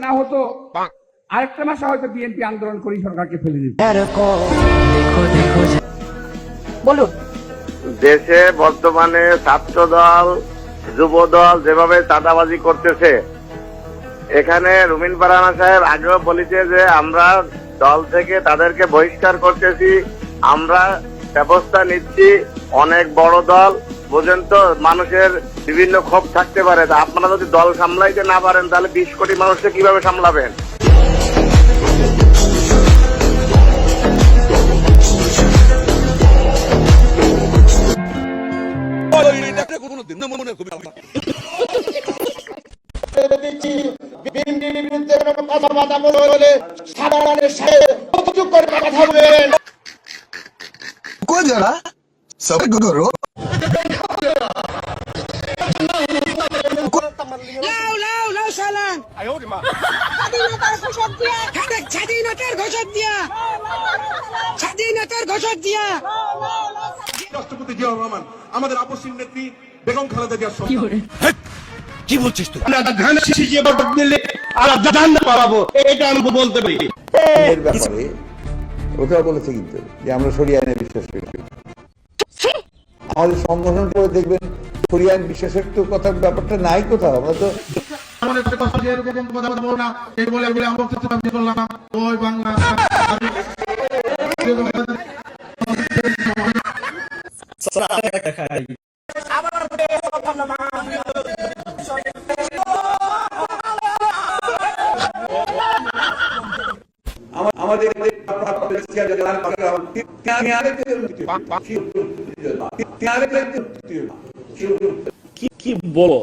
না হতো আরেকটা মাসে হয়তো বিএনপি আন্দোলন করে সরকারকে ফেলে দিত। বলুন, দেশে বর্তমানে ছাত্র দল যুব দল যেভাবে চাঁদাবাজি করতেছে, এখানে রুমিন ফারহানা সাহেব আগেও বলেছে যে আমরা দল থেকে তাদেরকে বহিষ্কার করতেছি, আমরা ব্যবস্থা নিচ্ছি। অনেক বড় দল, বুঝেন তো, মানুষের বিভিন্ন ক্ষোভ থাকতে পারে। আপনারা যদি দল সামলাইতে না পারেন তাহলে 20 কোটি মানুষকে কিভাবে সামলাবেন? রাষ্ট্রপতি জিয়াউর রহমান, আমাদের আপসীন নেত্রী বেগম খালেদা জিয়ার কি বলছিস তুই? এটা আমি বলতে পারি। এর ব্যাপারে ওটাও বলেছে কিন্তু যে আমরা সরিয়ে আইনে বিশ্বাস করি। আমাদের সংগঠন করে দেখবেন সরিয়ে আইন বিশ্বাসের তো কথা ব্যাপারটা নাই কোথাও। আমরা তো আমাদের কি বলো?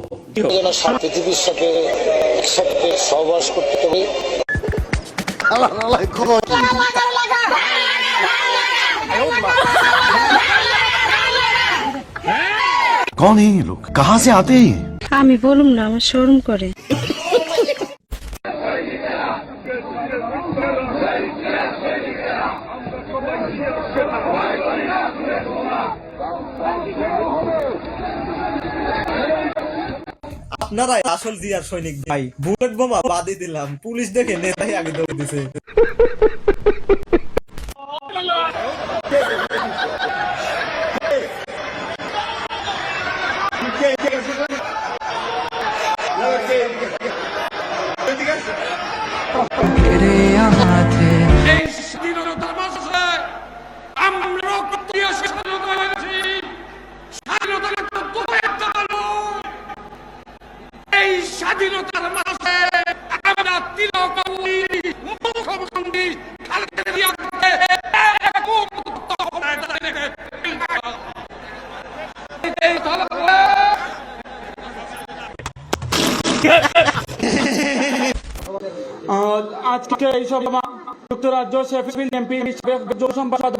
পৃথিবীর সাথে একসাথে সহবাস করতে হবে। कौन है ये लोग? कहाँ से आते हैं? আমি বলুম না, আমার শরম করে। আপনারাই আসল জিয়ার সৈনিক ভাই। বুলেট বোমা বাদই দিলাম, পুলিশ দেখে নেতাই আগে দৌড় দিছে। স্বাধীনতার মাসে আমরা তিলকাবলী মুখ্যমন্ত্রী খালেদা জিয়াকে আজকে এই সভা যুক্তরাজ্য শেফিল্ড এমপি সম্পাদক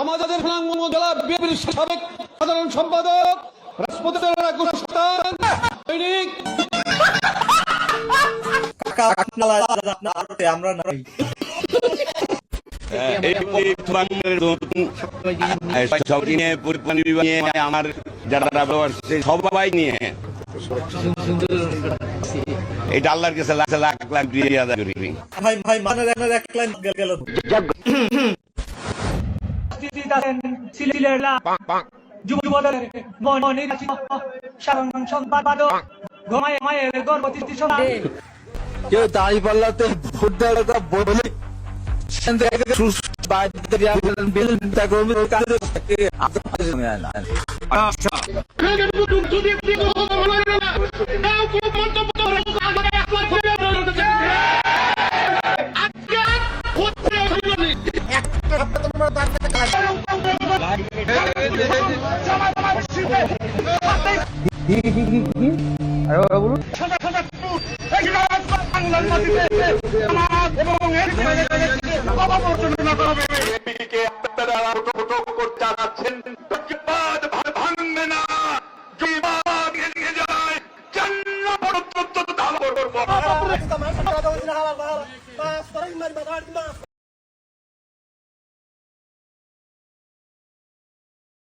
আমাদের জেলা বিএনপির সাবেক সাধারণ সম্পাদক রাষ্ট্রপতির আমরা নাই আমার যারা সবাই নিয়ে এটা আল্লাহর কাছে লাখ লাখ লাখ দিয়ে আদায় করি। ভাই ভাই মানে এক লাইন গেল। যুবদলের মনোনীত সাধারণ সম্পাদক ঘুমায় মায়ের গর্ভবতী সন্তান কেউ দাঁড়িয়ে পাল্লাতে ভোট দেওয়াটা বলে আচ্ছা